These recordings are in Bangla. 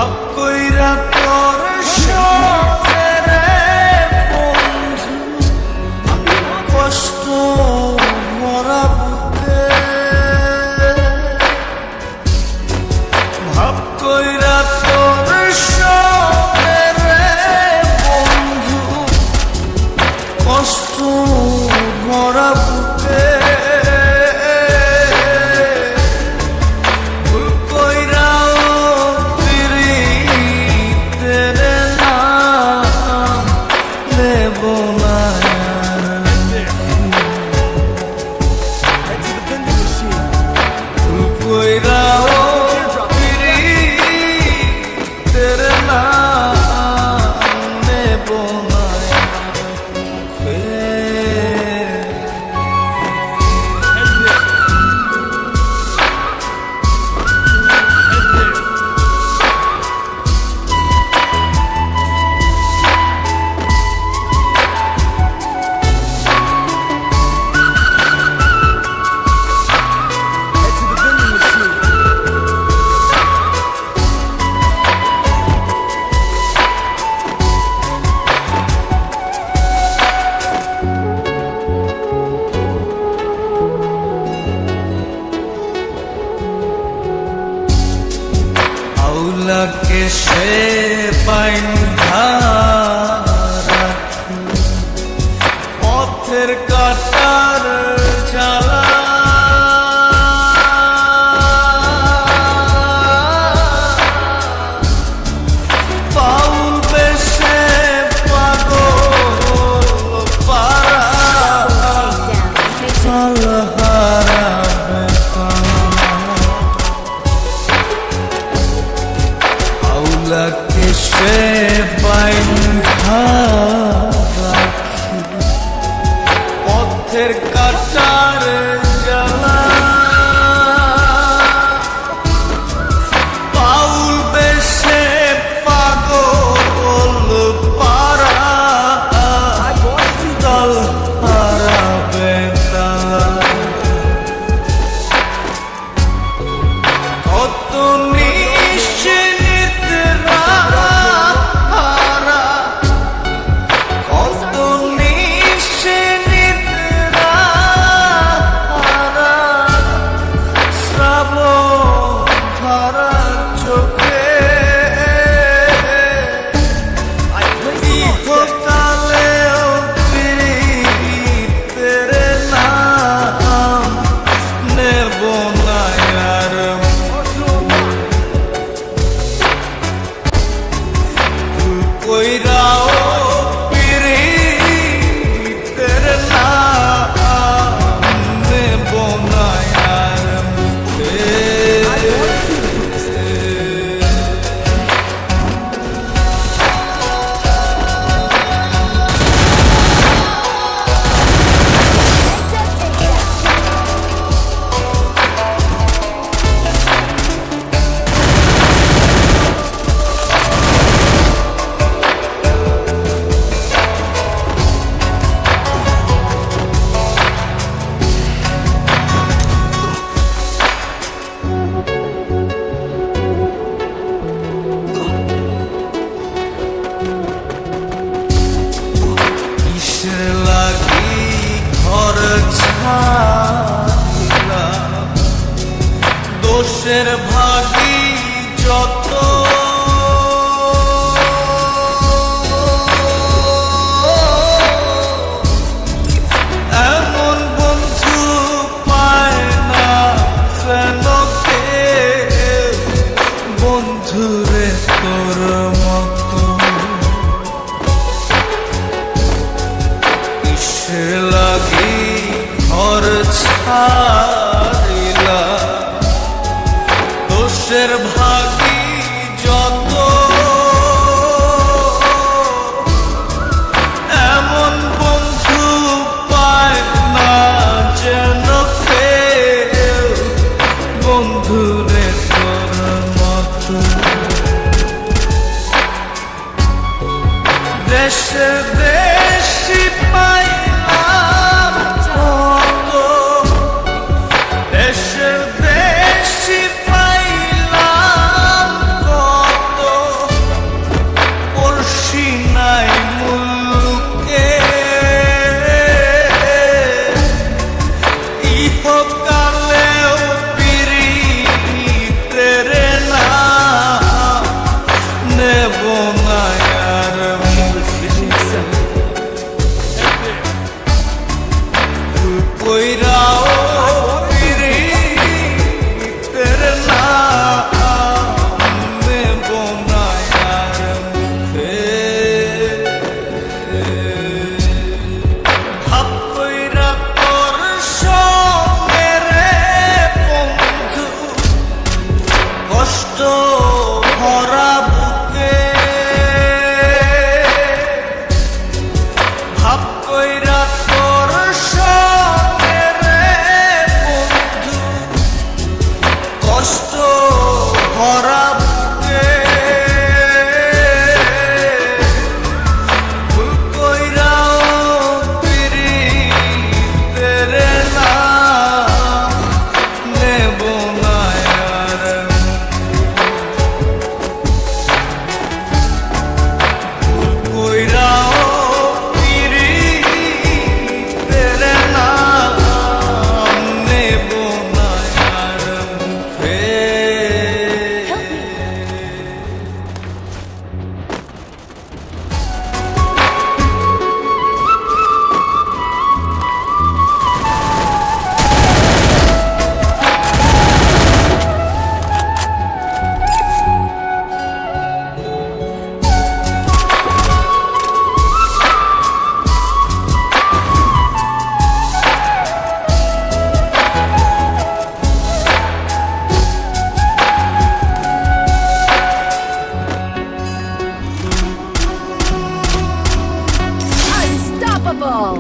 ভাব কইরা তোর শখের বন্ধু কষ্ট মরা বুকে ভাব কইরা তোর শখের বন্ধু কষ্ট মরা বুকে আউলাকে সে বাইন্ধা রাখি পথের কাটার জ্বালা পাউল বেশে পাগল পারা সালহারা আউলাকে সে বাইন্ধা রাখি পথের কাটার জ্বালা পাউল বেশে পাগল পারা দল হারাবে তালা কত দোষের ভাগী যত এমন বন্ধু পায় না যেন কেউ বন্ধুরে তোর মতো কিসের লাগি ঘর ছাড়িলা দোষের ভাগী যত এমন বন্ধু পায় না যেন কেউ বন্ধুরে তোর মতো দেশে দেশি পাইলাম কত দেশে দেশি পাইলাম কত ভরা বুকে ভাব কইরা তোর সঙ্গে রে বন্ধু কষ্ট ভরা বুকে ভুল কইরাও পিরিতের নাম নেব না আর ভুল কইরাও পিরিতের নাম নেব না আর মুখে Unstoppable!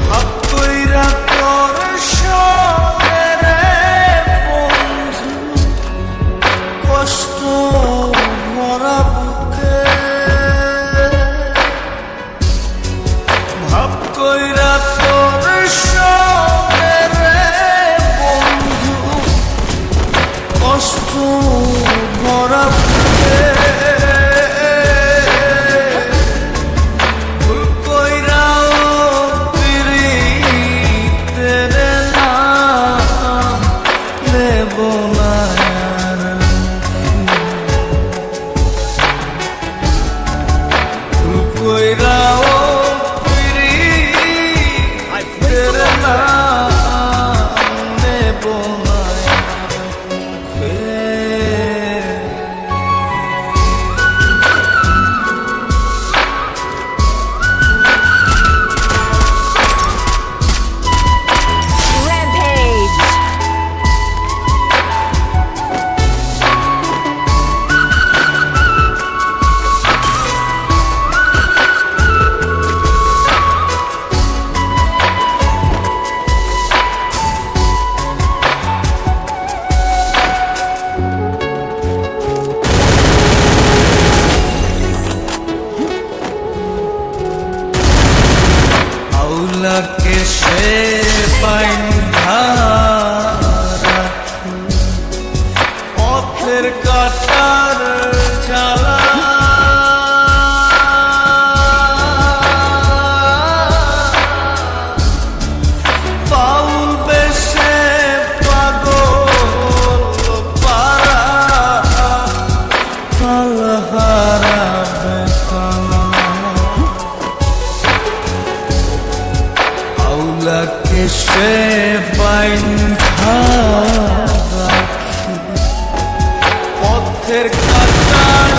ভাব কইরা তোর সঙ্গে রে বন্ধু কষ্ট ভরা বুকে ভাব কইরা তোর সঙ্গে রে বন্ধু কষ্ট ভরা বুকে ভুল কইরাও পিরিতের নাম নেব না আর ভুল কইরাও পিরিতের নাম নেব না আর মুখে। Rampage! আউলাকে সে বাইন্ধা রাখি পথের কাটার জ্বালা বাউল বেশে পাগল পারা কালহারা বেতালা আউলাকে সে বাইন্ধা রাখি পথের কাটার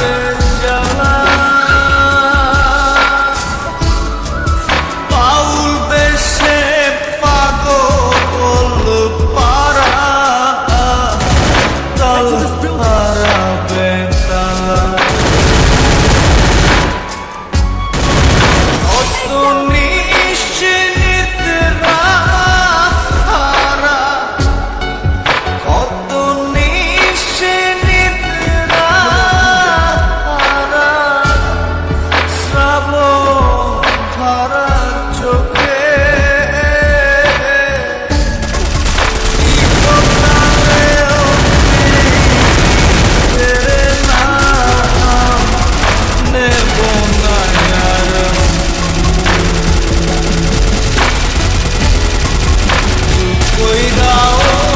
জ্বালা বাউল বেশে পাগল পারা তাল হারা বেতালা